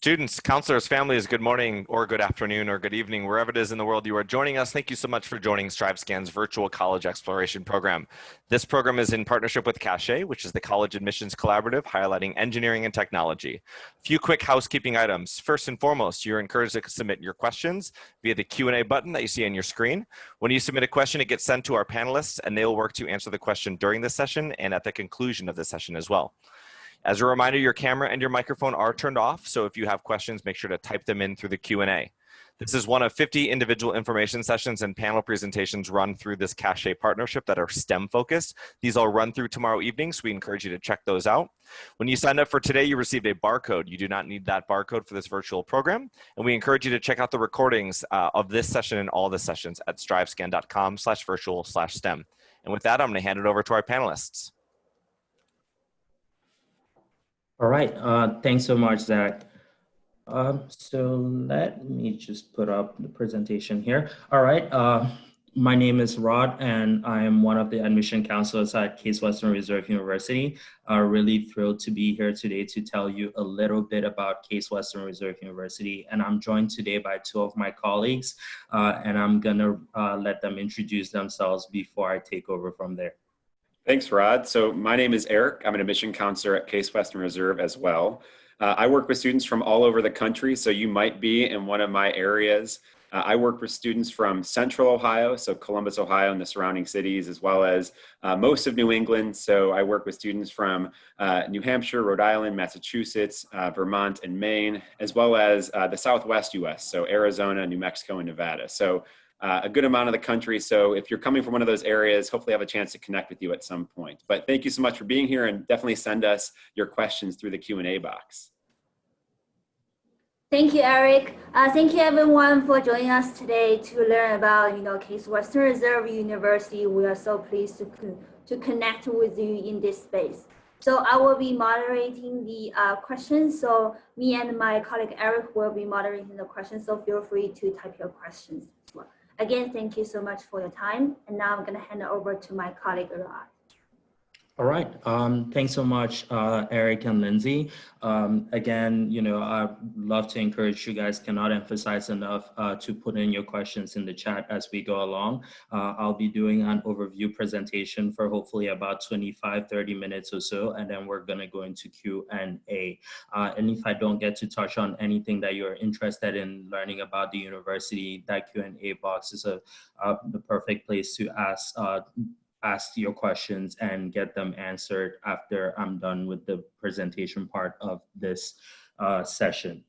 Students, counselors, families, good morning or good afternoon or good evening, wherever it is in the world you are joining us. Thank you so much for joining StriveScan's virtual college exploration program. This program is in partnership with CACHE, which is the College Admissions Collaborative, highlighting engineering and technology. A few quick housekeeping items. First and foremost, you're encouraged to submit your questions via the Q&A button that you see on your screen. When you submit a question, it gets sent to our panelists, and they will work to answer the question during the session and at the conclusion of the session as well. As a reminder, your camera and your microphone are turned off, so if you have questions, make sure to type them in through the Q&A. This is one of 50 individual information sessions and panel presentations run through this CACHE partnership that are STEM focused. These all run through tomorrow evening, so we encourage you to check those out. When you signed up for today, you received a barcode. You do not need that barcode for this virtual program, and we encourage you to check out the recordings of this session and all the sessions at strivescan.com/virtual/STEM. And with that, I'm going to hand it over to our panelists. All right, thanks so much, Zach. So let me just put up the presentation here. All right, my name is Rod, and I am one of the admission counselors at Case Western Reserve University. Really thrilled to be here today to tell you a little bit about Case Western Reserve University. And I'm joined today by two of my colleagues, and I'm gonna let them introduce themselves before I take over from there. Thanks, Rod. So my name is Eric. I'm an admission counselor at Case Western Reserve as well. I work with students from all over the country, so you might be in one of my areas. I work with students from Central Ohio, so Columbus, Ohio, and the surrounding cities, as well as most of New England. So I work with students from New Hampshire, Rhode Island, Massachusetts, Vermont, and Maine, as well as the Southwest US, so Arizona, New Mexico, and Nevada. So a good amount of the country. So if you're coming from one of those areas, hopefully I have a chance to connect with you at some point. But thank you so much for being here, and definitely send us your questions through the Q&A box. Thank you, Eric. Thank you everyone for joining us today to learn about, Case Western Reserve University. We are so pleased to connect with you in this space. So I will be moderating the questions. So me and my colleague Eric will be moderating the questions. So feel free to type your questions as well. Again, thank you so much for your time. And now I'm going to hand it over to my colleague, Rod. All right. Thanks so much, Eric and Lindsay. Again, I'd love to encourage you guys, cannot emphasize enough to put in your questions in the chat as we go along. I'll be doing an overview presentation for hopefully about 25-30 minutes or so, and then we're going to go into Q&A. And if I don't get to touch on anything that you're interested in learning about the university, that Q&A box is the perfect place to ask your questions and get them answered after I'm done with the presentation part of this session.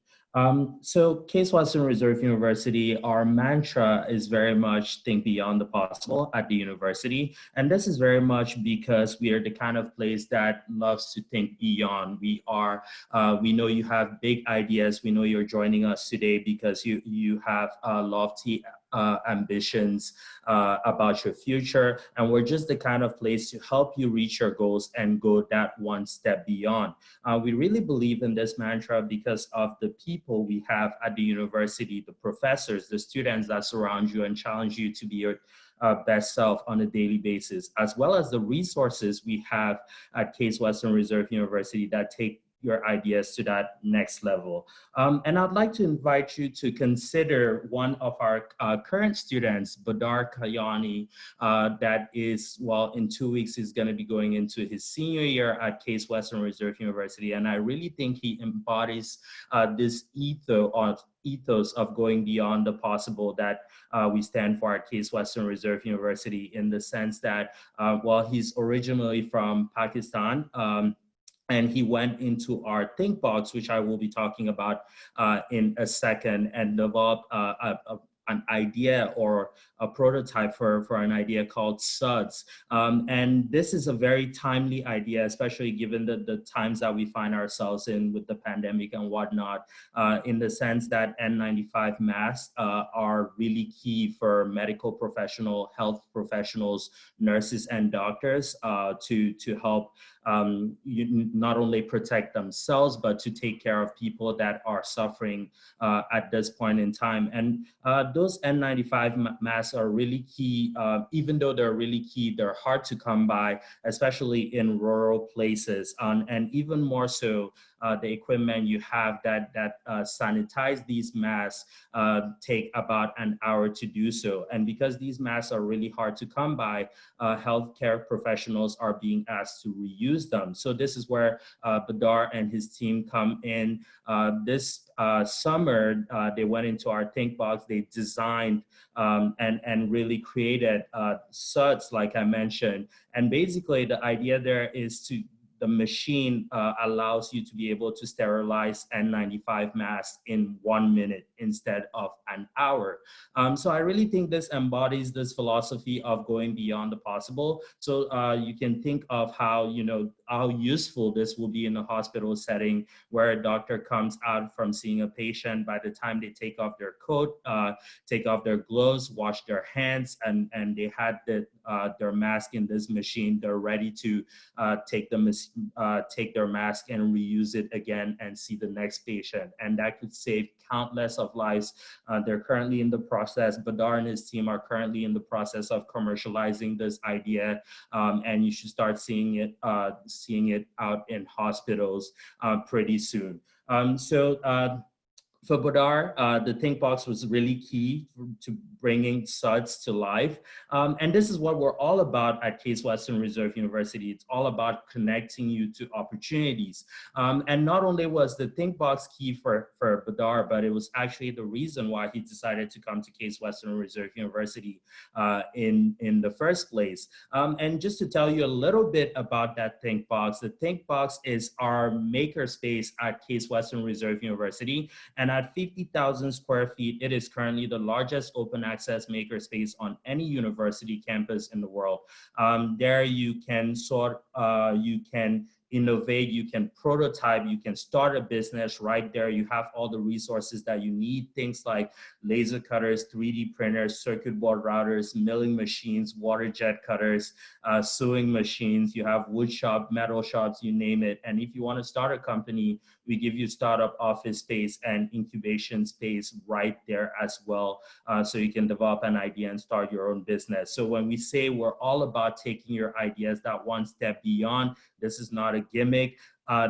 So Case Western Reserve University, our mantra is very much think beyond the possible at the university. And this is very much because we are the kind of place that loves to think beyond. We know you have big ideas. We know you're joining us today because you have lofty ambitions about your future, and we're just the kind of place to help you reach your goals and go that one step beyond. We really believe in this mantra because of the people we have at the university, the professors, the students that surround you and challenge you to be your best self on a daily basis, as well as the resources we have at Case Western Reserve University that take your ideas to that next level. And I'd like to invite you to consider one of our current students, Badar Kayani, that is, in 2 weeks, he's gonna be going into his senior year at Case Western Reserve University. And I really think he embodies this ethos of going beyond the possible that we stand for at Case Western Reserve University, in the sense that, he's originally from Pakistan, and he went into our think box, which I will be talking about in a second, and developed an idea or a prototype for an idea called SUDS. And this is a very timely idea, especially given the times that we find ourselves in with the pandemic and whatnot, in the sense that N95 masks are really key for medical professional, health professionals, nurses, and doctors to help not only protect themselves, but to take care of people that are suffering at this point in time. And those N95 masks are really key. Even though they're really key, they're hard to come by, especially in rural places. And even more so the equipment you have that sanitize these masks take about an hour to do so. And because these masks are really hard to come by, healthcare professionals are being asked to reuse them. So this is where Badar and his team come in. This summer, they went into our Think Box. They designed and really created suds, like I mentioned. And basically, the idea there is the machine allows you to be able to sterilize N95 masks in 1 minute instead of an hour. So I really think this embodies this philosophy of going beyond the possible. So you can think of how, how useful this will be in a hospital setting where a doctor comes out from seeing a patient. By the time they take off their coat, take off their gloves, wash their hands, and they had their mask in this machine, they're ready to take their mask and reuse it again and see the next patient. And that could save countless of lives. They're currently in the process. Badar and his team are currently in the process of commercializing this idea, and you should start seeing it out in hospitals pretty soon. For Badar, the Think Box was really key to bringing suds to life. And this is what we're all about at Case Western Reserve University. It's all about connecting you to opportunities. And not only was the Think Box key for Badar, but it was actually the reason why he decided to come to Case Western Reserve University in the first place. And just to tell you a little bit about that Think Box, the Think Box is our makerspace at Case Western Reserve University. And at 50,000 square feet, it is currently the largest open access makerspace on any university campus in the world. There you can you can innovate, you can prototype, you can start a business right there. You have all the resources that you need, things like laser cutters, 3D printers, circuit board routers, milling machines, water jet cutters, sewing machines. You have wood shop, metal shops, you name it. And if you want to start a company, we give you startup office space and incubation space right there as well. So you can develop an idea and start your own business. So when we say we're all about taking your ideas that one step beyond, this is not a gimmick.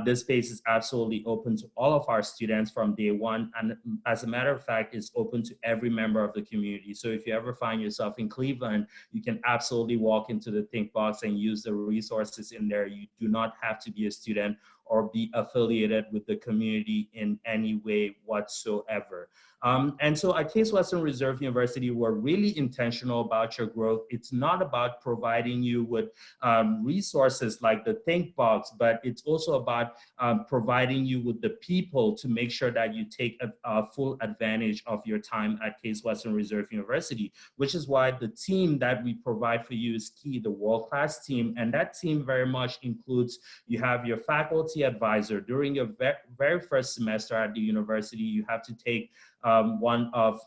This space is absolutely open to all of our students from day one. And as a matter of fact, it's open to every member of the community. So if you ever find yourself in Cleveland, you can absolutely walk into the Think Box and use the resources in there. You do not have to be a student or be affiliated with the community in any way whatsoever. And so at Case Western Reserve University, we're really intentional about your growth. It's not about providing you with resources like the Think Box, but it's also about providing you with the people to make sure that you take a full advantage of your time at Case Western Reserve University, which is why the team that we provide for you is key, the world-class team. And that team very much includes, you have your faculty advisor. During your very first semester at the university, you have to take one of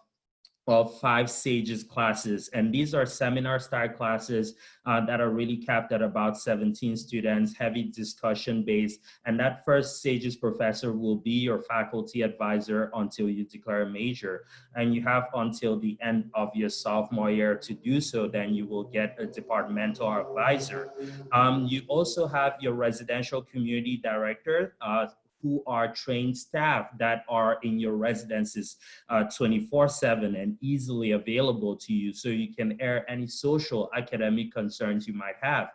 5 SAGES classes. And these are seminar style classes that are really capped at about 17 students, heavy discussion based. And that first SAGES professor will be your faculty advisor until you declare a major. And you have until the end of your sophomore year to do so, then you will get a departmental advisor. You also have your residential community director, who are trained staff that are in your residences 24/7 and easily available to you, so you can air any social academic concerns you might have.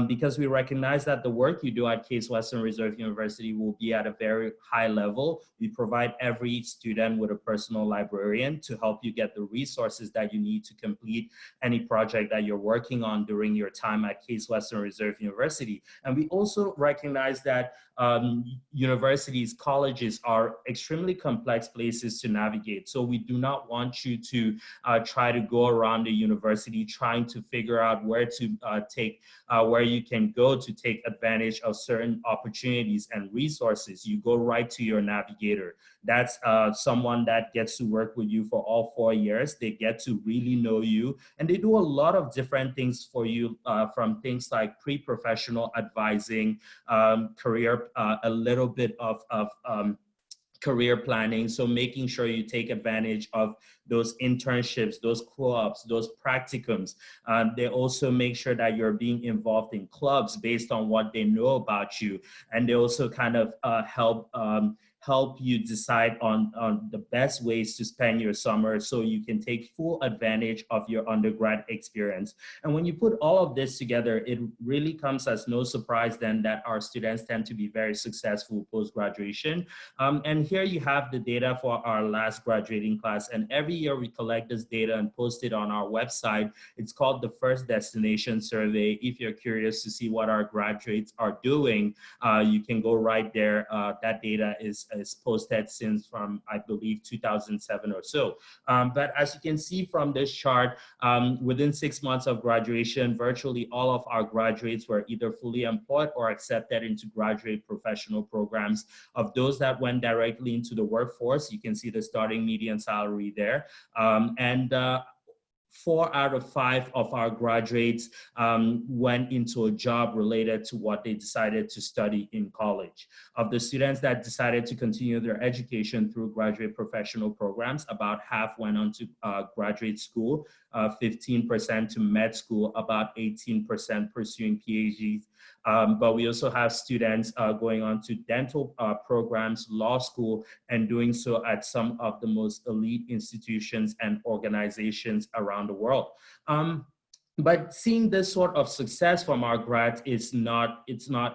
Because we recognize that the work you do at Case Western Reserve University will be at a very high level. We provide every student with a personal librarian to help you get the resources that you need to complete any project that you're working on during your time at Case Western Reserve University. And we also recognize that universities, colleges are extremely complex places to navigate. So we do not want you to try to go around the university trying to figure out where to where you can go to take advantage of certain opportunities and resources. You go right to your navigator. That's someone that gets to work with you for all 4 years. They get to really know you, and they do a lot of different things for you, from things like pre-professional advising, career, a little bit of career planning. So making sure you take advantage of those internships, those co-ops, those practicums. They also make sure that you're being involved in clubs based on what they know about you. And they also kind of help you decide on the best ways to spend your summer so you can take full advantage of your undergrad experience. And when you put all of this together, it really comes as no surprise then that our students tend to be very successful post-graduation. And here you have the data for our last graduating class. And every year we collect this data and post it on our website. It's called the First Destination Survey. If you're curious to see what our graduates are doing, you can go right there. That data is posted since from, I believe, 2007 or so. But as you can see from this chart, within 6 months of graduation, virtually all of our graduates were either fully employed or accepted into graduate professional programs. Of those that went directly into the workforce, you can see the starting median salary there. 4 out of 5 of our graduates went into a job related to what they decided to study in college. Of the students that decided to continue their education through graduate professional programs, about half went on to graduate school, 15% to med school, about 18% pursuing PhDs. But we also have students going on to dental programs, law school, and doing so at some of the most elite institutions and organizations around the world. But seeing this sort of success from our grads it's not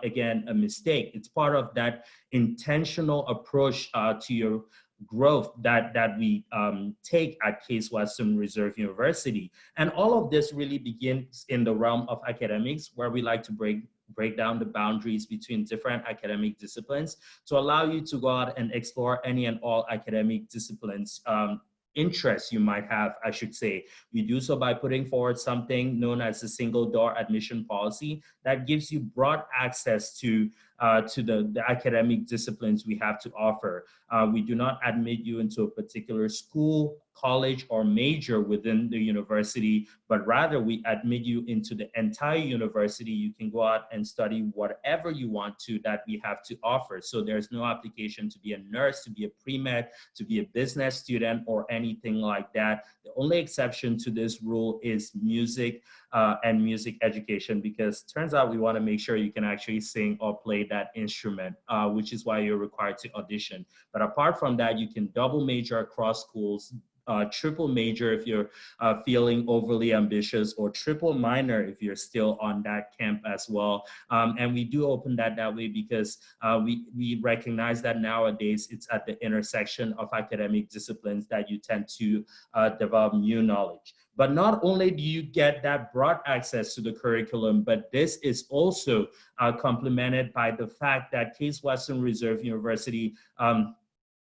again a mistake. It's part of that intentional approach to your growth that we take at Case Western Reserve University. And all of this really begins in the realm of academics, where we like to break down the boundaries between different academic disciplines to allow you to go out and explore any and all academic disciplines interests you might have, I should say. We do so by putting forward something known as the single door admission policy that gives you broad access to the academic disciplines we have to offer. We do not admit you into a particular school, college, or major within the university, but rather we admit you into the entire university. You can go out and study whatever you want to that we have to offer. So there's no application to be a nurse, to be a pre-med, to be a business student, or anything like that. The only exception to this rule is music and music education, because it turns out we want to make sure you can actually sing or play that instrument, which is why you're required to audition. But apart from that, you can double major across schools, triple major if you're feeling overly ambitious, or triple minor if you're still on that camp as well. And we do open that way because we recognize that nowadays it's at the intersection of academic disciplines that you tend to develop new knowledge. But not only do you get that broad access to the curriculum, but this is also complemented by the fact that Case Western Reserve University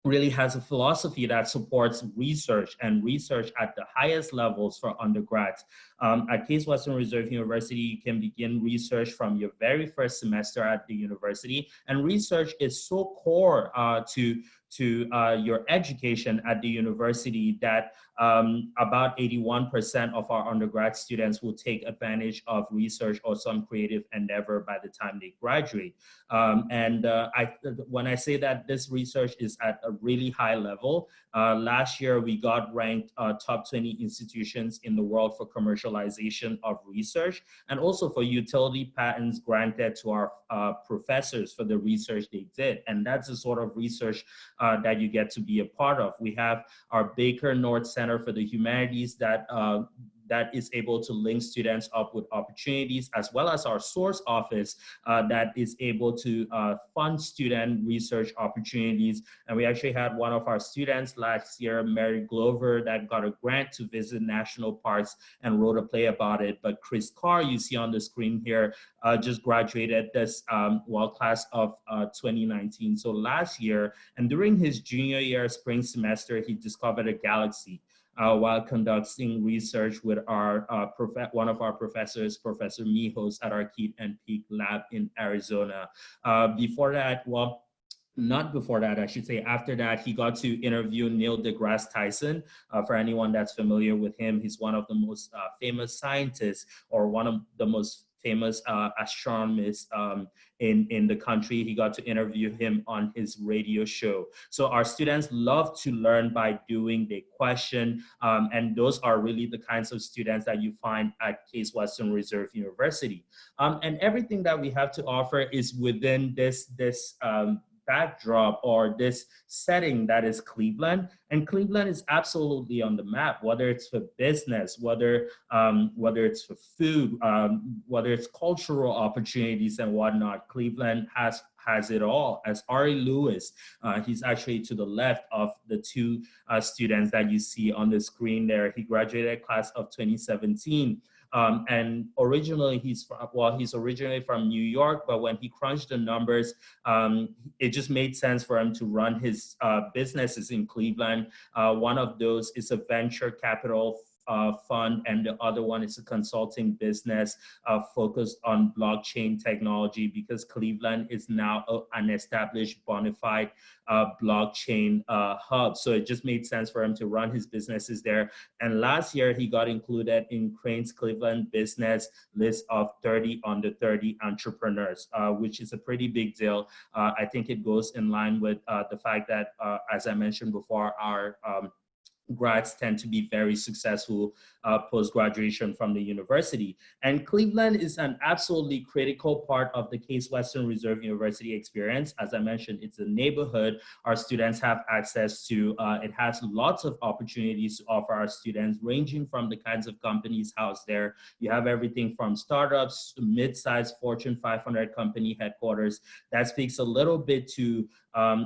really has a philosophy that supports research, and research at the highest levels for undergrads. At Case Western Reserve University, you can begin research from your very first semester at the university, and research is so core to your education at the university that about 81% of our undergrad students will take advantage of research or some creative endeavor by the time they graduate. When I say that this research is at a really high level, last year we got ranked top 20 institutions in the world for commercialization of research, and also for utility patents granted to our professors for the research they did. And that's the sort of research that you get to be a part of. We have our Baker North Center for the Humanities that is able to link students up with opportunities, as well as our source office that is able to fund student research opportunities. And we actually had one of our students last year, Mary Glover, that got a grant to visit national parks and wrote a play about it. But Chris Carr, you see on the screen here, just graduated this class of 2019. So last year, and during his junior year spring semester, he discovered a galaxy while conducting research with our one of our professors, Professor Mijos, at our Keat and Peak lab in Arizona. Before that, well, not before that, I should say, after that, he got to interview Neil deGrasse Tyson. For anyone that's familiar with him, he's one of the most famous scientists, or one of the most famous astronomist in the country. He got to interview him on his radio show. So our students love to learn by doing. They question, and those are really the kinds of students that you find at Case Western Reserve University. And everything that we have to offer is within this backdrop or this setting that is Cleveland. And Cleveland is absolutely on the map, whether it's for business, whether it's for food, whether it's cultural opportunities and whatnot. Cleveland has it all. As Ari Lewis, he's actually to the left of the two students that you see on the screen there. He graduated class of 2017. And originally he's originally from New York, but when he crunched the numbers, it just made sense for him to run his businesses in Cleveland. One of those is a venture capital fund, and the other one is a consulting business focused on blockchain technology, because Cleveland is now an established bona fide blockchain hub. So it just made sense for him to run his businesses there. And last year, he got included in Crain's Cleveland business list of 30 under 30 entrepreneurs, which is a pretty big deal. I think it goes in line with the fact that, as I mentioned before, our grads tend to be very successful post-graduation from the university. And Cleveland is an absolutely critical part of the Case Western Reserve University experience. As I mentioned, it's a neighborhood our students have access to. It has lots of opportunities to offer our students, ranging from the kinds of companies housed there. You have everything from startups to mid-sized Fortune 500 company headquarters. That speaks a little bit to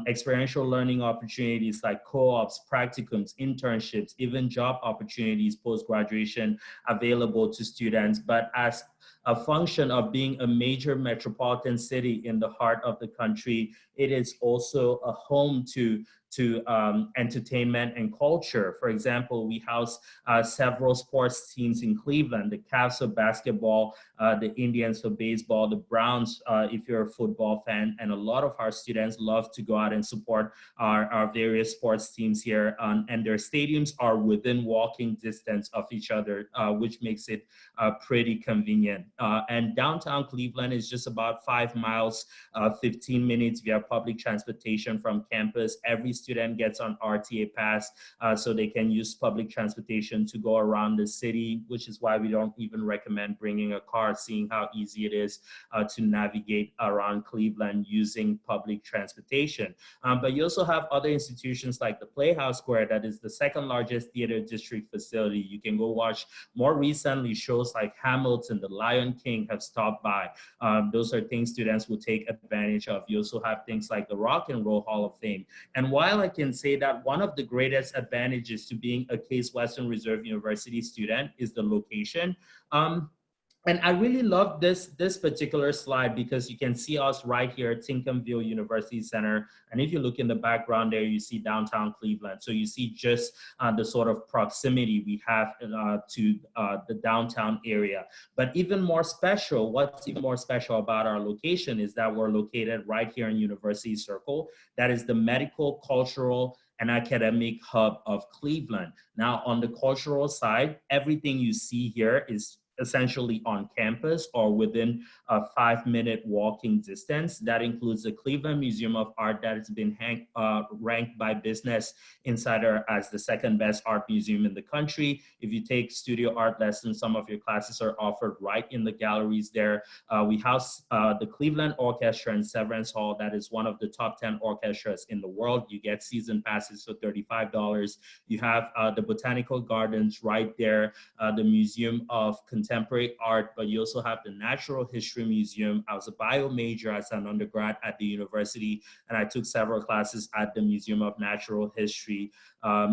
experiential learning opportunities like co-ops, practicums, internships, even job opportunities post-graduation available to students. But as a function of being a major metropolitan city in the heart of the country, it is also a home to entertainment and culture. For example, we house several sports teams in Cleveland: the Cavs for basketball, the Indians for baseball, the Browns if you're a football fan, and a lot of our students love to go out and support our various sports teams here, and their stadiums are within walking distance of each other, which makes it pretty convenient. And downtown Cleveland is just about 5 miles, 15 minutes via public transportation from campus. Every student gets on RTA pass, so they can use public transportation to go around the city, which is why we don't even recommend bringing a car, seeing how easy it is to navigate around Cleveland using public transportation. But you also have other institutions like the Playhouse Square, that is the second largest theater district facility. You can go watch, more recently, shows like Hamilton, The Lion King have stopped by. Those are things students will take advantage of. You also have things like the Rock and Roll Hall of Fame. And while I can say that one of the greatest advantages to being a Case Western Reserve University student is the location, and I really love this particular slide because you can see us right here at Tincomville University Center. And if you look in the background there, you see downtown Cleveland. So you see just the sort of proximity we have to the downtown area. But even more special, what's even more special about our location is that we're located right here in University Circle. That is the medical, cultural, and academic hub of Cleveland. Now, on the cultural side, everything you see here is essentially on campus or within a 5-minute walking distance. That includes the Cleveland Museum of Art that has been ranked by Business Insider as the second best art museum in the country. If you take studio art lessons, some of your classes are offered right in the galleries there. We house the Cleveland Orchestra in Severance Hall. That is one of the top 10 orchestras in the world. You get season passes for $35. You have the Botanical Gardens right there, the Museum of Contemporary Art, but you also have the Natural History Museum. I was a bio major as an undergrad at the university, and I took several classes at the Museum of Natural History.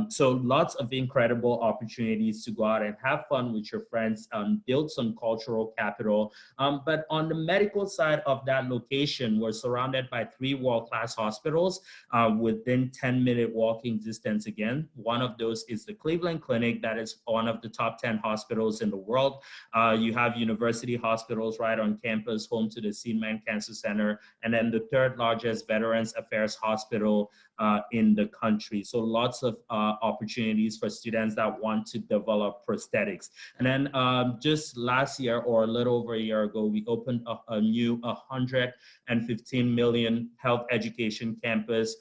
So lots of incredible opportunities to go out and have fun with your friends, build some cultural capital. But on the medical side of that location, we're surrounded by 3 world-class hospitals within 10-minute walking distance again. One of those is the Cleveland Clinic. That is one of the top 10 hospitals in the world. You have university hospitals right on campus, home to the Seidman Cancer Center, and then the third largest Veterans Affairs hospital in the country. So lots of opportunities for students that want to develop prosthetics. And then just last year, or a little over a year ago, we opened a new 115 million health education campus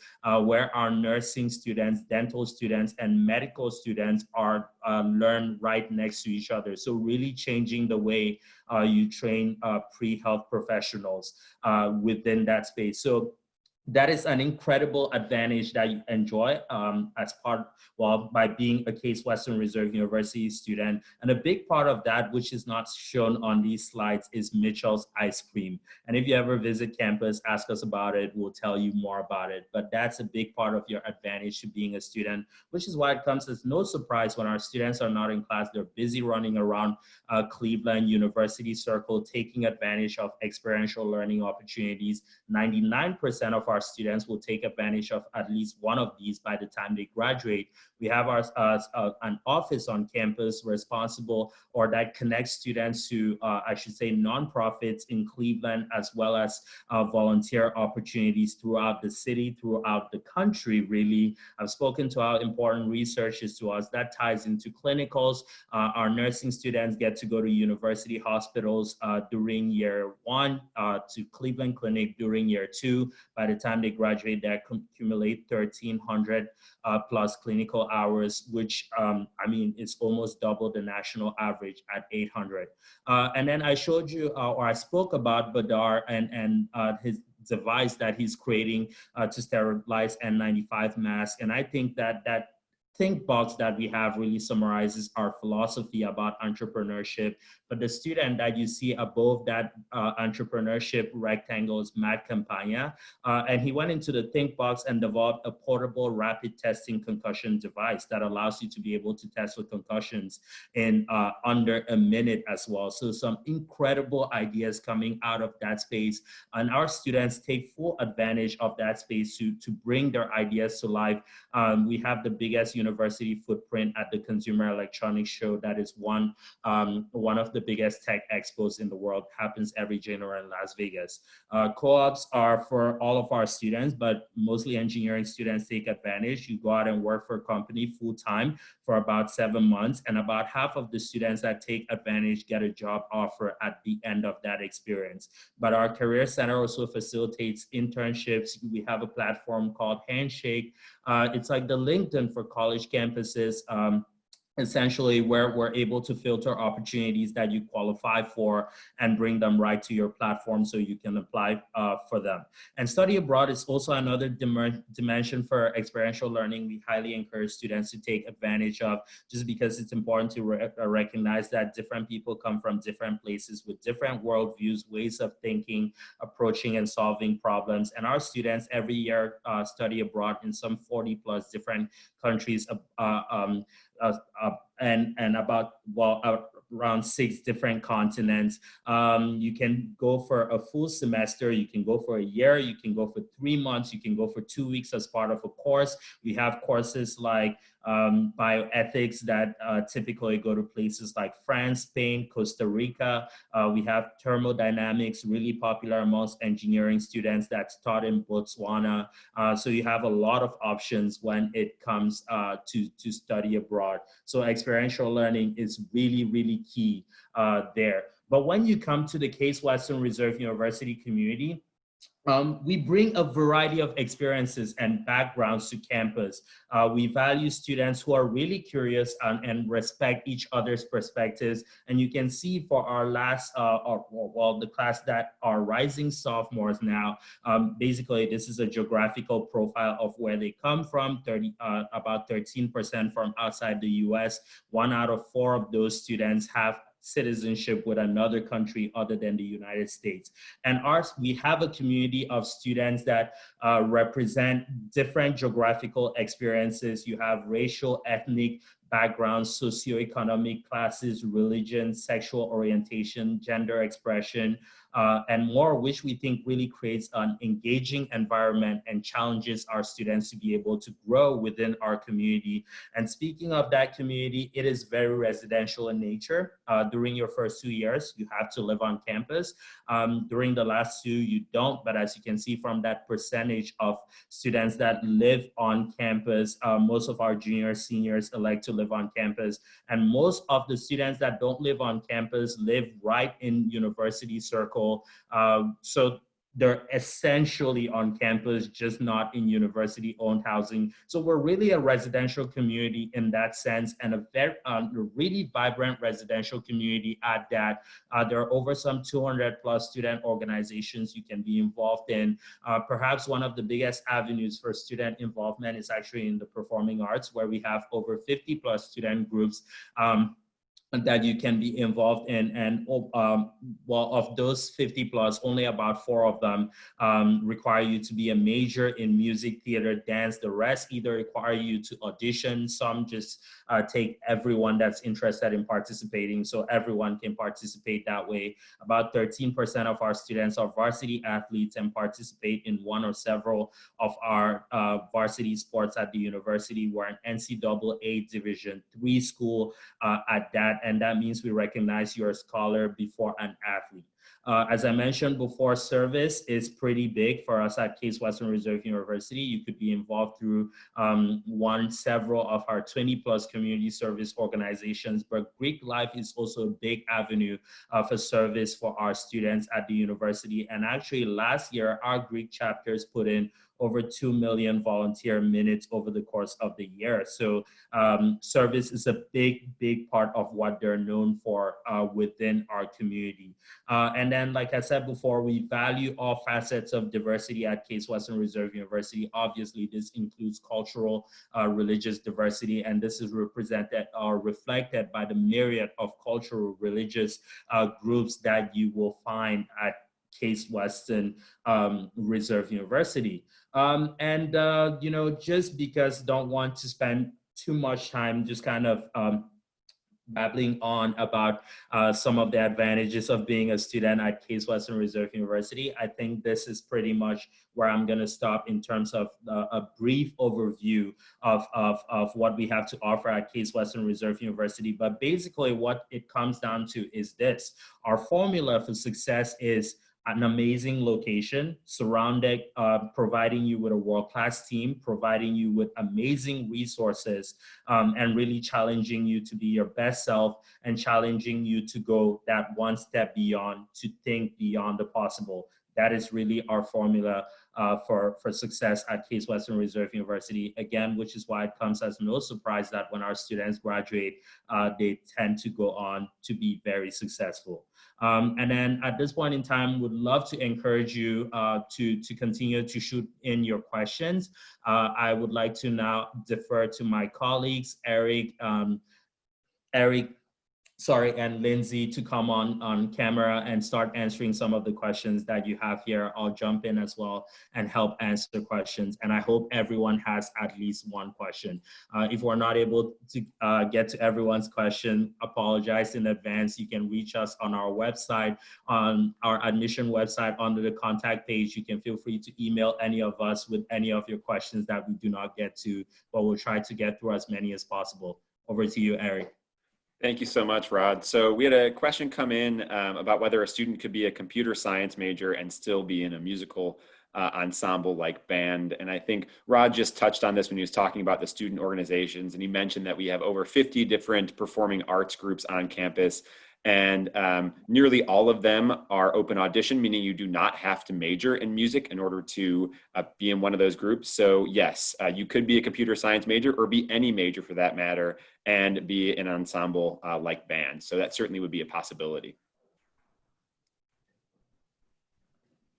where our nursing students, dental students, and medical students are learn right next to each other. So really changing the way you train pre-health professionals within that space. So that is an incredible advantage that you enjoy as part, well, by being a Case Western Reserve University student. And a big part of that, which is not shown on these slides, is Mitchell's Ice Cream. And if you ever visit campus, ask us about it, we'll tell you more about it. But that's a big part of your advantage to being a student, which is why it comes as no surprise when our students are not in class, they're busy running around Cleveland University Circle, taking advantage of experiential learning opportunities. 99% of our students will take advantage of at least one of these by the time they graduate. We have an office on campus responsible, or that connects students to, I should say, nonprofits in Cleveland, as well as volunteer opportunities throughout the city, throughout the country, really. I've spoken to how important research is to us. That ties into clinicals. Our nursing students get to go to university hospitals during year one, to Cleveland Clinic during year two. By the time they graduate, they accumulate 1,300 plus clinical hours, which I mean, is almost double the national average at 800. And then I showed you, or I spoke about Badar and his device that he's creating to sterilize N95 masks. And I think that think box that we have really summarizes our philosophy about entrepreneurship. But the student that you see above that entrepreneurship rectangle is Matt Campagna. And he went into the think box and developed a portable rapid testing concussion device that allows you to be able to test for concussions in under a minute as well. So some incredible ideas coming out of that space. And our students take full advantage of that space to bring their ideas to life. We have the biggest university footprint at the Consumer Electronics Show. That is one of the biggest tech expos in the world, happens every January in Las Vegas. Co-ops are for all of our students, but mostly engineering students take advantage. You go out and work for a company full-time for about 7 months, and about half of the students that take advantage get a job offer at the end of that experience. But our Career Center also facilitates internships. We have a platform called Handshake. It's like the LinkedIn for college campuses. Essentially, where we're able to filter opportunities that you qualify for and bring them right to your platform so you can apply for them. And study abroad is also another dimension for experiential learning we highly encourage students to take advantage of, just because it's important to recognize that different people come from different places with different worldviews, ways of thinking, approaching and solving problems. And our students every year study abroad in some 40 plus different countries, and about, well, around 6 different continents. You can go for a full semester, you can go for a year, you can go for 3 months, you can go for 2 weeks as part of a course. We have courses like bioethics that typically go to places like France, Spain, Costa Rica. We have thermodynamics, really popular amongst engineering students, that's taught in Botswana. So you have a lot of options when it comes to study abroad. So experiential learning is really, really key there. But when you come to the Case Western Reserve University community, we bring a variety of experiences and backgrounds to campus. We value students who are really curious and respect each other's perspectives. And you can see for our last, the class that are rising sophomores now, basically this is a geographical profile of where they come from. About 13% from outside the US. 1 out of 4 of those students have citizenship with another country other than the United States. And we have a community of students that represent different geographical experiences. You have racial, ethnic backgrounds, socioeconomic classes, religion, sexual orientation, gender expression, and more, which we think really creates an engaging environment and challenges our students to be able to grow within our community. And speaking of that community, it is very residential in nature. During your first 2 years, you have to live on campus. During the last 2, you don't, but as you can see from that percentage of students that live on campus, most of our juniors, seniors elect to live on campus. And most of the students that don't live on campus live right in university circle. So they're essentially on campus, just not in university-owned housing. So we're really a residential community in that sense, and a very really vibrant residential community at that. There are over some 200 plus student organizations you can be involved in. Perhaps one of the biggest avenues for student involvement is actually in the performing arts, where we have over 50 plus student groups that you can be involved in. And well, of those 50 plus, only about 4 of them require you to be a major in music, theater, dance. The rest either require you to audition. Some just take everyone that's interested in participating, so everyone can participate that way. About 13% of our students are varsity athletes and participate in one or several of our varsity sports at the university. We're an NCAA Division III school at that. And that means we recognize you're a scholar before an athlete. As I mentioned before, service is pretty big for us at Case Western Reserve University. You could be involved through several of our 20 plus community service organizations, but Greek Life is also a big avenue for service for our students at the university. And actually last year, our Greek chapters put in over 2 million volunteer minutes over the course of the year. So service is a big part of what they're known for within our community. And then, like I said before, we value all facets of diversity at Case Western Reserve University. Obviously, this includes cultural, religious diversity, and this is represented or reflected by the myriad of cultural, religious groups that you will find at Case Western Reserve University. You know, just because don't want to spend too much time just kind of babbling on about some of the advantages of being a student at Case Western Reserve University, I think this is pretty much where I'm going to stop in terms of a brief overview of what we have to offer at Case Western Reserve University. But basically what it comes down to is this: our formula for success is an amazing location, surrounded, providing you with a world-class team, providing you with amazing resources, and really challenging you to be your best self and challenging you to go that one step beyond, to think beyond the possible. That is really our formula for success at Case Western Reserve University. Again, which is why it comes as no surprise that when our students graduate, they tend to go on to be very successful. And then at this point in time, would love to encourage you to continue to shoot in your questions. I would like to now defer to my colleagues, Eric, and Lindsay, to come on camera and start answering some of the questions that you have here. I'll jump in as well and help answer questions. And I hope everyone has at least one question. If we're not able to get to everyone's question, apologize in advance. You can reach us on our website, on our admission website under the contact page. You can feel free to email any of us with any of your questions that we do not get to, but we'll try to get through as many as possible. Over to you, Eric. Thank you so much, Rod. So we had a question come in about whether a student could be a computer science major and still be in a musical ensemble like band. And I think Rod just touched on this when he was talking about the student organizations, and he mentioned that we have over 50 different performing arts groups on campus. And nearly all of them are open audition, meaning you do not have to major in music in order to be in one of those groups. So yes, you could be a computer science major, or be any major for that matter, and be an ensemble like band. So that certainly would be a possibility.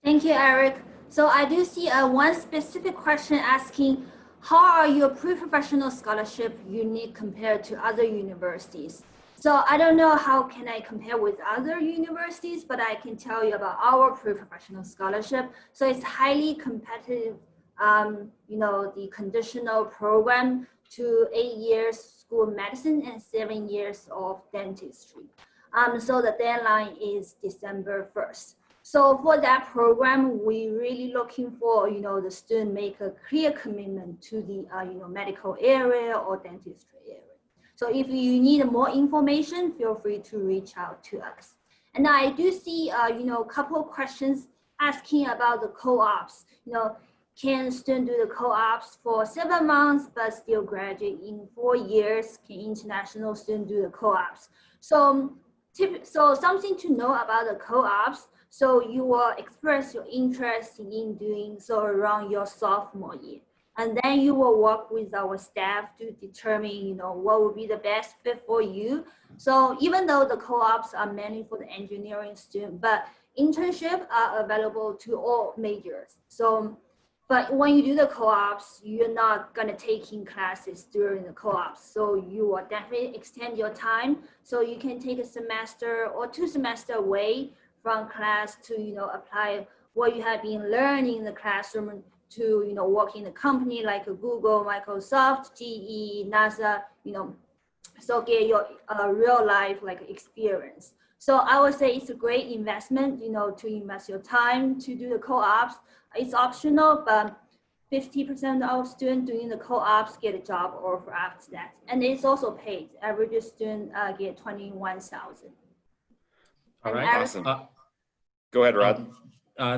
Thank you, Eric. So I do see one specific question asking, how are your pre-professional scholarship unique compared to other universities? So I don't know how can I compare with other universities, but I can tell you about our pre-professional scholarship. So it's highly competitive the conditional program to 8 years school of medicine and 7 years of dentistry. So the deadline is December 1st. So for that program, we really looking for, the student make a clear commitment to the, medical area or dentistry area. So if you need more information, feel free to reach out to us. And I do see, a couple of questions asking about the co-ops. Can student do the co-ops for 7 months, but still graduate in 4 years? Can international student do the co-ops? So something to know about the co-ops. So you will express your interest in doing so around your sophomore year. And then you will work with our staff to determine, what would be the best fit for you. So even though the co-ops are mainly for the engineering student, but internships are available to all majors. So, but when you do the co-ops, you're not gonna take in classes during the co-ops. So you will definitely extend your time. So you can take a semester or 2 semesters away from class to, apply what you have been learning in the classroom to, work in a company like Google, Microsoft, GE, NASA, so get your real life experience. So I would say it's a great investment, to invest your time to do the co-ops. It's optional, but 50% of students doing the co-ops get a job offer after that. And it's also paid. Average student get 21,000. All right. Awesome. Go ahead, Rod.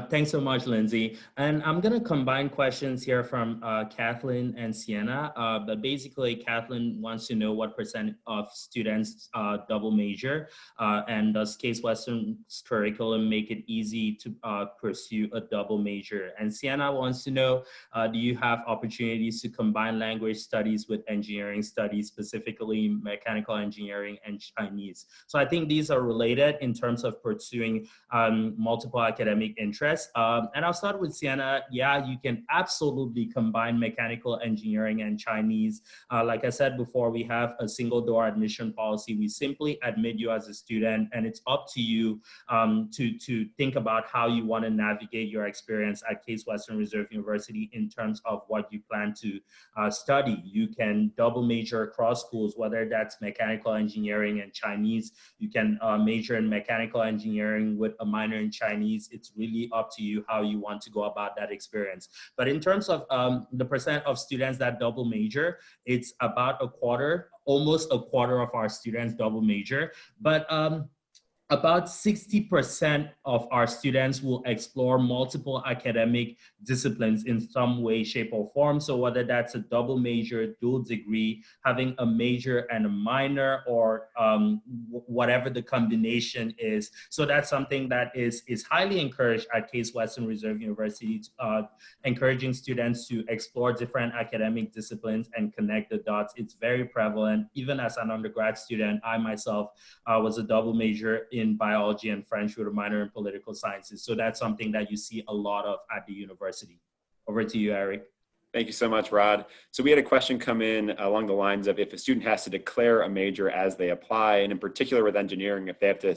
Thanks so much, Lindsay. And I'm going to combine questions here from Kathleen and Sienna. But basically, Kathleen wants to know what % of students double major, and does Case Western's curriculum make it easy to pursue a double major? And Sienna wants to know, do you have opportunities to combine language studies with engineering studies, specifically mechanical engineering and Chinese? So I think these are related in terms of pursuing multiple academic interests. And I'll start with Sienna. Yeah, you can absolutely combine mechanical engineering and Chinese. Like I said before, we have a single door admission policy. We simply admit you as a student, and it's up to you to think about how you want to navigate your experience at Case Western Reserve University in terms of what you plan to study. You can double major across schools, whether that's mechanical engineering and Chinese. You can major in mechanical engineering with a minor in Chinese. It's really up to you how you want to go about that experience. But in terms of the % of students that double major, it's about a quarter, almost a quarter of our students double major. But about 60% of our students will explore multiple academic disciplines in some way, shape, or form. So whether that's a double major, dual degree, having a major and a minor, or whatever the combination is. So that's something that is highly encouraged at Case Western Reserve University, encouraging students to explore different academic disciplines and connect the dots. It's very prevalent. Even as an undergrad student, I myself was a double major in biology and French with a minor in political sciences. So that's something that you see a lot of at the university. Over to you, Eric. Thank you so much, Rod. So we had a question come in along the lines of if a student has to declare a major as they apply, and in particular with engineering, if they have to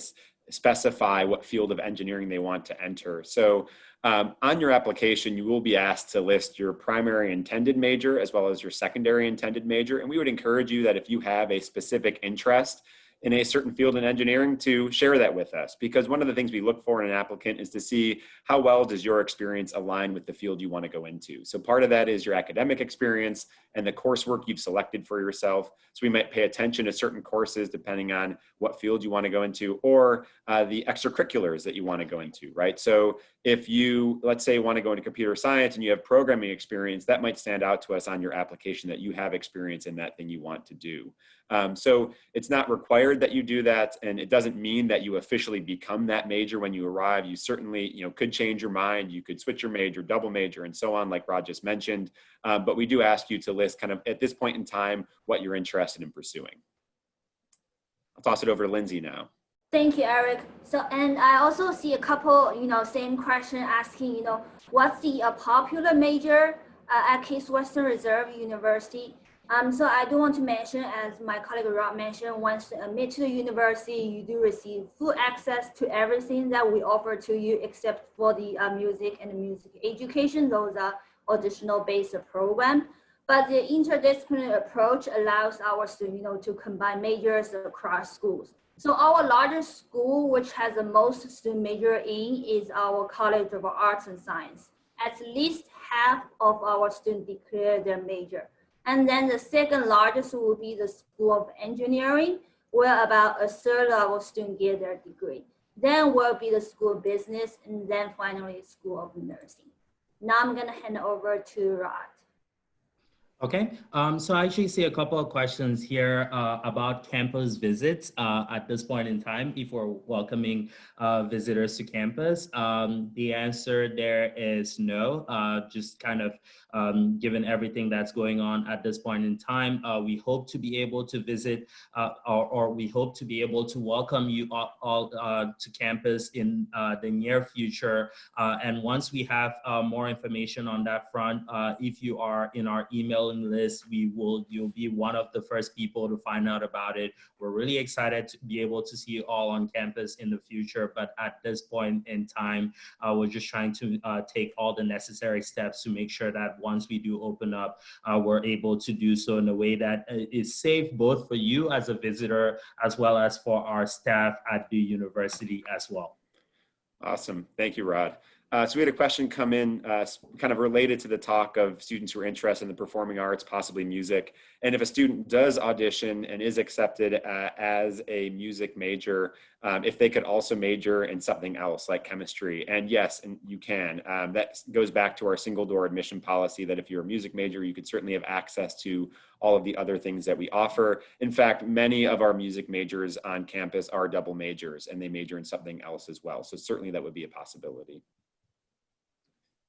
specify what field of engineering they want to enter. So on your application, you will be asked to list your primary intended major as well as your secondary intended major. And we would encourage you that if you have a specific interest in a certain field in engineering, to share that with us, because one of the things we look for in an applicant is to see how well does your experience align with the field you want to go into. So part of that is your academic experience and the coursework you've selected for yourself. So we might pay attention to certain courses depending on what field you want to go into, or the extracurriculars that you want to go into, right? So if you, let's say, want to go into computer science and you have programming experience, that might stand out to us on your application that you have experience in that thing you want to do. So it's not required that you do that, and it doesn't mean that you officially become that major when you arrive. You certainly, could change your mind. You could switch your major, double major, and so on, like Rod just mentioned. But we do ask you to list kind of at this point in time what you're interested in pursuing. I'll toss it over to Lindsay now. Thank you, Eric. So, and I also see a couple, same question asking, what's the popular major at Case Western Reserve University? So I do want to mention, as my colleague Rob mentioned, once you admit to the university, you do receive full access to everything that we offer to you, except for the music and the music education. Those are additional basic program. But the interdisciplinary approach allows our students, to combine majors across schools. So our largest school, which has the most student major in, is our College of Arts and Science. At least half of our students declare their major. And then the second largest will be the School of Engineering, where about a third of our students get their degree. Then will be the School of Business, and then finally School of Nursing. Now I'm gonna hand over to Rod. Okay, so I actually see a couple of questions here about campus visits at this point in time if we're welcoming visitors to campus. The answer there is no, just kind of given everything that's going on at this point in time. We hope to be able to visit or we hope to be able to welcome you all to campus in the near future. And once we have more information on that front, if you are in our emailing list, you'll be one of the first people to find out about it. We're really excited to be able to see you all on campus in the future, but at this point in time, we're just trying to take all the necessary steps to make sure that once we do open up, we're able to do so in a way that is safe both for you as a visitor as well as for our staff at the university as well. Awesome. Thank you, Rod. So we had a question come in kind of related to the talk of students who are interested in the performing arts, possibly music. And if a student does audition and is accepted as a music major, if they could also major in something else like chemistry. And yes, and you can. That goes back to our single door admission policy that if you're a music major, you could certainly have access to all of the other things that we offer. In fact, many of our music majors on campus are double majors and they major in something else as well. So certainly that would be a possibility.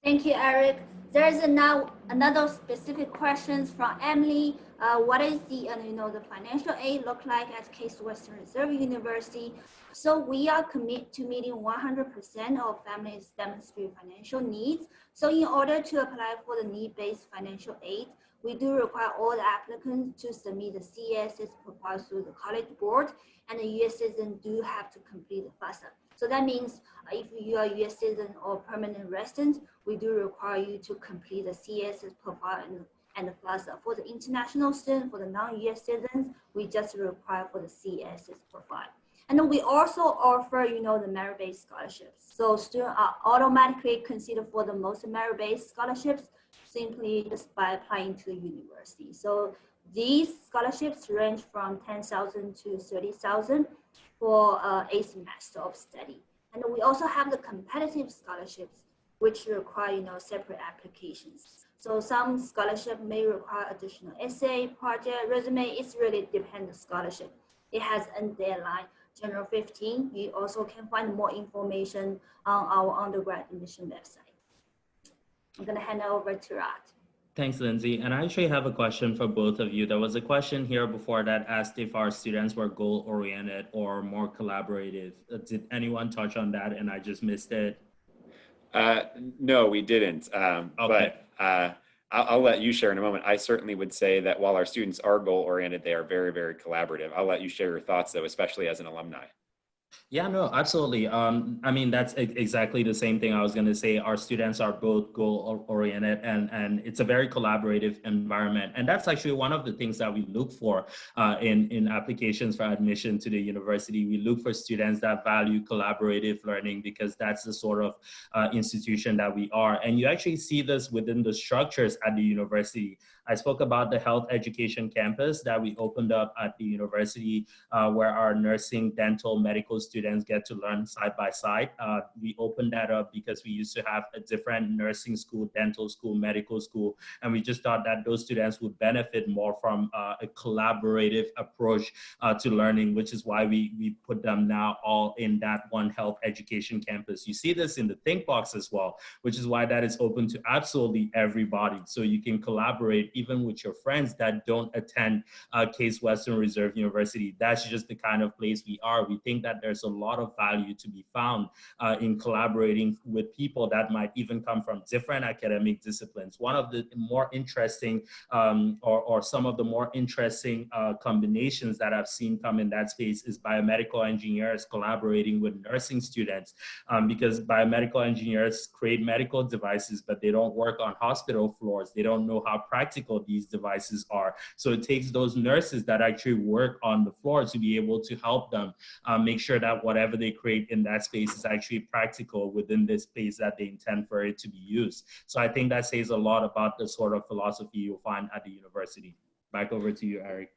Thank you, Eric. There's now another specific questions from Emily. What is the the financial aid look like at Case Western Reserve University? So we are committed to meeting 100% of families' demonstrate financial needs. So in order to apply for the need-based financial aid, we do require all the applicants to submit the CSS proposed through the College Board, and the U.S. citizens do have to complete the FAFSA. So that means if you are a U.S. citizen or permanent resident, we do require you to complete the CSS profile and the FAFSA. For the international students, for the non-U.S. citizens, we just require for the CSS profile. And then we also offer, the merit-based scholarships. So students are automatically considered for the most merit-based scholarships simply just by applying to the university. So these scholarships range from $10,000 to $30,000 for a semester of study. And we also have the competitive scholarships, which require, separate applications. So some scholarship may require additional essay, project, resume. It's really depends on scholarship. It has a deadline, January 15. You also can find more information on our undergrad admission website. I'm gonna hand it over to Rod. Thanks, Lindsay. And I actually have a question for both of you. There was a question here before that asked if our students were goal-oriented or more collaborative. Did anyone touch on that and I just missed it? No, we didn't. Okay. But I'll let you share in a moment. I certainly would say that while our students are goal-oriented, they are very, very collaborative. I'll let you share your thoughts, though, especially as an alumni. Yeah, no, absolutely. I mean, that's exactly the same thing I was going to say. Our students are both goal-oriented and it's a very collaborative environment. And that's actually one of the things that we look for in applications for admission to the university. We look for students that value collaborative learning because that's the sort of institution that we are. And you actually see this within the structures at the university. I spoke about the health education campus that we opened up at the university where our nursing, dental, medical students get to learn side by side. We opened that up because we used to have a different nursing school, dental school, medical school, and we just thought that those students would benefit more from a collaborative approach to learning, which is why we put them now all in that one health education campus. You see this in the Think Box as well, which is why that is open to absolutely everybody. So you can collaborate even with your friends that don't attend Case Western Reserve University. That's just the kind of place we are. We think that there's a lot of value to be found in collaborating with people that might even come from different academic disciplines. One of the more interesting or some of the more interesting combinations that I've seen come in that space is biomedical engineers collaborating with nursing students, because biomedical engineers create medical devices, but they don't work on hospital floors. They don't know how practical these devices are. So it takes those nurses that actually work on the floor to be able to help them make sure that whatever they create in that space is actually practical within this space that they intend for it to be used. So I think that says a lot about the sort of philosophy you'll find at the university. Back over to you, Eric.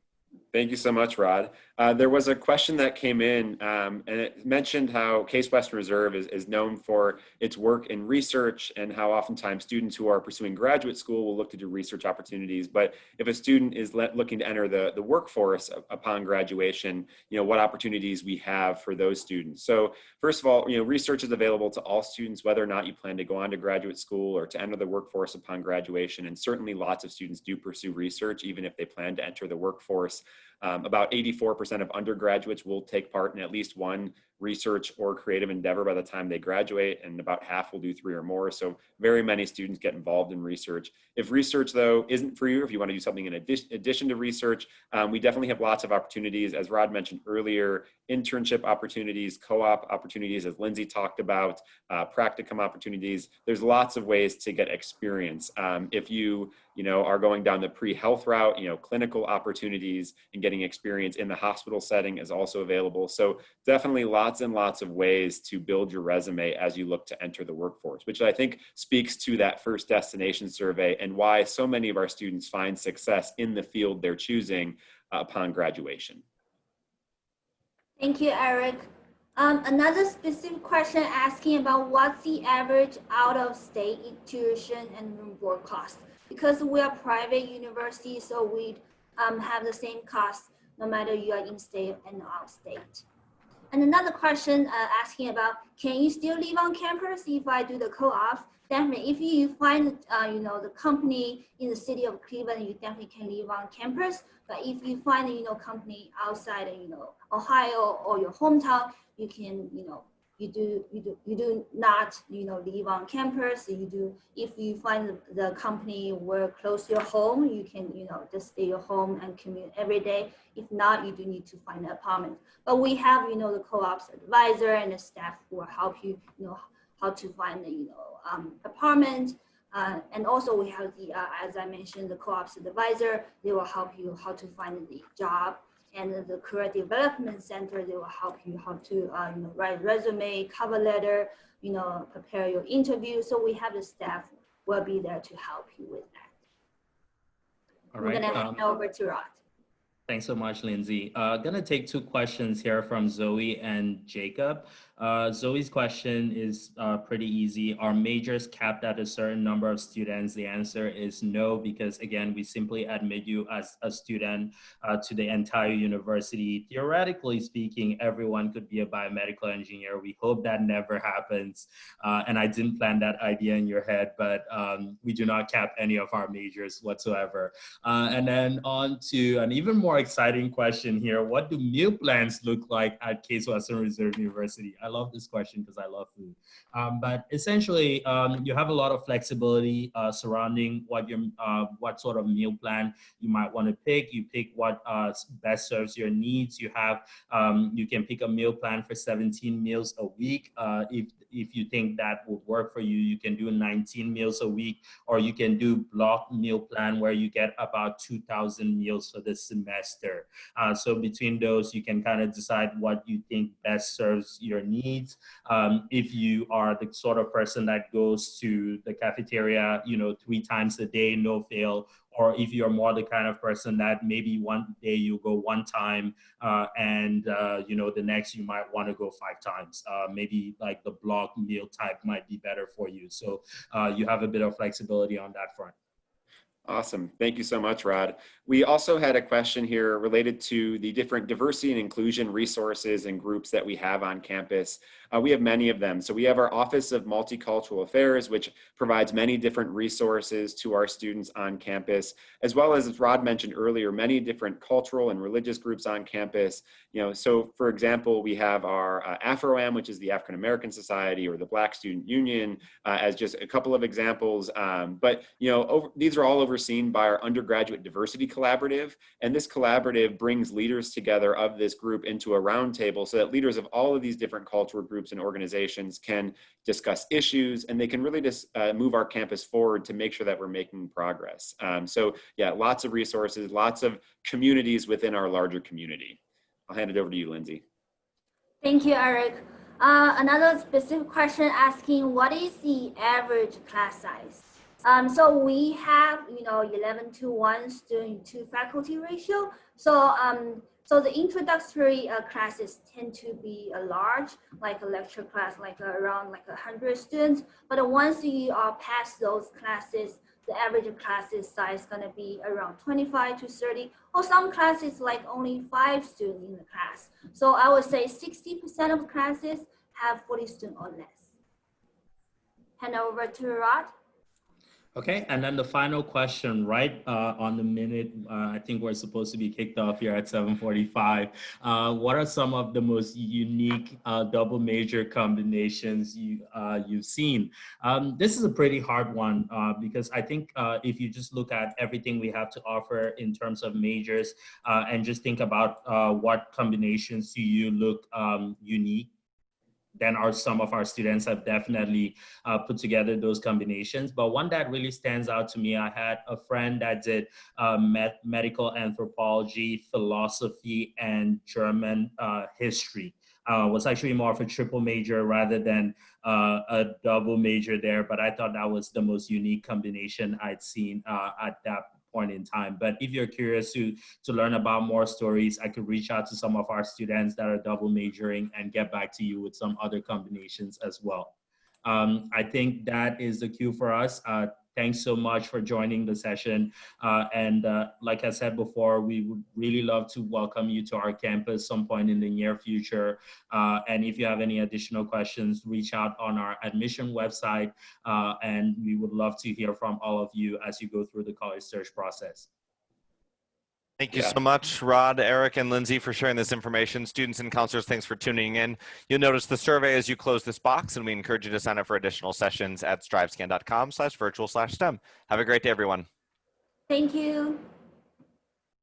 Thank you so much, Rod. There was a question that came in, and it mentioned how Case Western Reserve is known for its work in research, and how oftentimes students who are pursuing graduate school will look to do research opportunities. But if a student is looking to enter the workforce upon graduation, what opportunities we have for those students. So first of all, research is available to all students, whether or not you plan to go on to graduate school or to enter the workforce upon graduation. And certainly lots of students do pursue research, even if they plan to enter the workforce. About 84% of undergraduates will take part in at least one research or creative endeavor by the time they graduate, and about half will do 3 or more. So very many students get involved in research. If research, though, isn't for you, if you want to do something in addition to research, we definitely have lots of opportunities. As Rod mentioned earlier, internship opportunities, co-op opportunities, as Lindsay talked about, practicum opportunities. There's lots of ways to get experience. If you are going down the pre-health route, clinical opportunities and getting experience in the hospital setting is also available. So definitely lots and lots of ways to build your resume as you look to enter the workforce, which I think speaks to that first destination survey and why so many of our students find success in the field they're choosing upon graduation. Thank you, Eric. Another specific question asking about what's the average out-of-state tuition and room board cost? Because we are private university, so we have the same cost no matter you are in-state and out-state. And another question asking about, can you still live on campus if I do the co-op? Definitely, if you find the company in the city of Cleveland, you definitely can live on campus. But if you find company outside Ohio or your hometown, you can you do not live on campus. If you find the company where close to your home, you can just stay at home and commute every day. If not, you do need to find an apartment. But we have the co-ops advisor and the staff who will help you how to find the apartment. And also we have the as I mentioned, the co-ops advisor. They will help you how to find the job. And the career development center, they will help you how to write resume, cover letter, prepare your interview. So we have the staff will be there to help you with that. All We're right. gonna hand over to Rod. Thanks so much, Lindsay. Gonna take 2 questions here from Zoe and Jacob. Zoe's question is pretty easy. Are majors capped at a certain number of students? The answer is no, because again, we simply admit you as a student to the entire university. Theoretically speaking, everyone could be a biomedical engineer. We hope that never happens. And I didn't plant that idea in your head, but we do not cap any of our majors whatsoever. And then on to an even more exciting question here. What do meal plans look like at Case Western Reserve University? I love this question because I love food. But essentially, you have a lot of flexibility surrounding what sort of meal plan you might want to pick. You pick what best serves your needs. You can pick a meal plan for 17 meals a week. If you think that would work for you, you can do 19 meals a week, or you can do block meal plan where you get about 2,000 meals for the semester. So between those, you can kind of decide what you think best serves your needs. If you are the sort of person that goes to the cafeteria, 3 times a day, no fail, or if you're more the kind of person that maybe one day you go 1 time and the next you might want to go 5 times. Maybe like the block meal type might be better for you. So you have a bit of flexibility on that front. Awesome. Thank you so much, Rod. We also had a question here related to the different diversity and inclusion resources and groups that we have on campus. We have many of them. So we have our Office of Multicultural Affairs, which provides many different resources to our students on campus, as well as Rod mentioned earlier, many different cultural and religious groups on campus. So for example, we have our Afro-Am, which is the African American Society, or the Black Student Union, as just a couple of examples. But these are all overseen by our Undergraduate Diversity Collaborative, and this collaborative brings leaders together of this group into a roundtable so that leaders of all of these different cultural groups and organizations can discuss issues, and they can really just move our campus forward to make sure that we're making progress. So yeah, lots of resources, lots of communities within our larger community. I'll hand it over to you, Lindsay. Thank you, Eric. Another specific question asking, what is the average class size? So we have, 11:1 student to faculty ratio. So the introductory classes tend to be large, like a lecture class, like around 100 students. But once you are past those classes, the average classes size is going to be around 25 to 30, or some classes like only 5 students in the class. So I would say 60% of classes have 40 students or less. Hand over to Rod. Okay, and then the final question, right on the minute, I think we're supposed to be kicked off here at 7:45. What are some of the most unique double major combinations you've seen? This is a pretty hard one because I think if you just look at everything we have to offer in terms of majors and just think about what combinations do you look unique, then some of our students have definitely put together those combinations. But one that really stands out to me, I had a friend that did medical anthropology, philosophy, and German history. Was actually more of a triple major rather than a double major there, but I thought that was the most unique combination I'd seen at that point in time. But if you're curious to learn about more stories, I could reach out to some of our students that are double majoring and get back to you with some other combinations as well. I think that is the cue for us. Thanks so much for joining the session. And like I said before, we would really love to welcome you to our campus some point in the near future. And if you have any additional questions, reach out on our admission website. And we would love to hear from all of you as you go through the college search process. Thank you so much, Rod, Eric, and Lindsay, for sharing this information. Students and counselors, thanks for tuning in. You'll notice the survey as you close this box, and we encourage you to sign up for additional sessions at strivescan.com/virtual/STEM. Have a great day, everyone. Thank you.